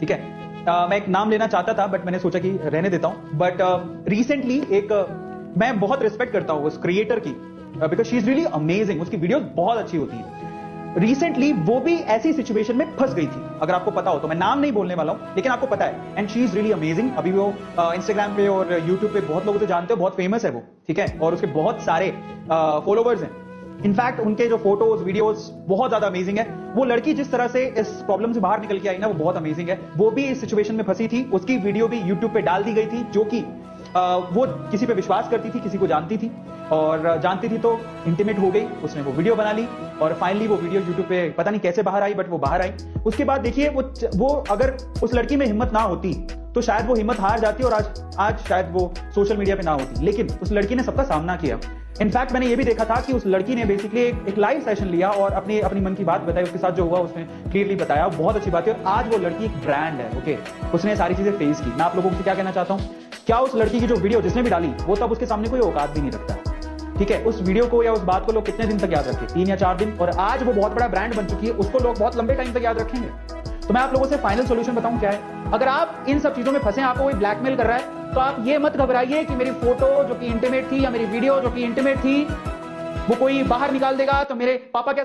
ठीक है। मैं एक नाम लेना चाहता था बट मैंने सोचा कि रहने देता हूं। बट रिसेंटली मैं बहुत रिस्पेक्ट करता हूं उस क्रिएटर की, because she is really amazing. उसकी वीडियोस बहुत अच्छी होती है। रिसेंटली वो भी ऐसी सिचुएशन में फंस गई थी, अगर आपको पता हो तो। मैं नाम नहीं बोलने वाला हूं लेकिन आपको पता है। And she is really amazing. अभी वो इंस्टाग्राम पे और यूट्यूब पे बहुत लोग उसे जानते हो, बहुत फेमस है वो, ठीक है। और उसके बहुत सारे फॉलोवर्स हैं। इनफैक्ट उनके जो फोटोज वीडियोस बहुत ज्यादा अमेजिंग है। वो लड़की जिस तरह से इस प्रॉब्लम से बाहर निकल के आई ना, वो बहुत अमेजिंग है। वो भी इस सिचुएशन में फंसी थी। उसकी वीडियो भी यूट्यूब पे डाल दी गई थी, जो कि वो किसी पे विश्वास करती थी, किसी को जानती थी, और जानती थी तो इंटीमेट हो गई। उसने वो वीडियो बना ली और फाइनली वो वीडियो यूट्यूब पे पता नहीं कैसे बाहर आई, बट वो बाहर आई। उसके बाद देखिए वो अगर उस लड़की में हिम्मत ना होती तो शायद वो हिम्मत हार जाती और आज शायद वो सोशल मीडिया पे ना होती। लेकिन उस लड़की ने सबका सामना किया। इनफैक्ट मैंने ये भी देखा था कि उस लड़की ने बेसिकली एक लाइव सेशन लिया और अपनी मन की बात बताई। उसके साथ जो हुआ उसने क्लियरली बताया। बहुत अच्छी बात है। और आज वो लड़की एक ब्रांड है। ओके, उसने सारी चीजें फेस की। मैं आप लोगों से क्या कहना चाहता हूं, क्या उस लड़की की जो वीडियो जिसने भी डाली वो तब उसके सामने कोई औकात भी नहीं रखता, ठीक है। उस वीडियो को या उस बात को लोग कितने दिन तक याद रखे, 3 या 4 दिन। और आज वो बहुत बड़ा ब्रांड बन चुकी है, उसको लोग बहुत लंबे टाइम तक याद रखेंगे। तो मैं आप लोगों से फाइनल सॉल्यूशन बताऊं क्या है। अगर आप इन सब चीजों में फंसे, आपको कोई ब्लैकमेल कर रहा है, तो आप ये मत घबराइए कि मेरी फोटो जो कि इंटीमेट थी या मेरी वीडियो जो कि इंटीमेट थी वो कोई बाहर निकाल देगा तो मेरे पापा क्या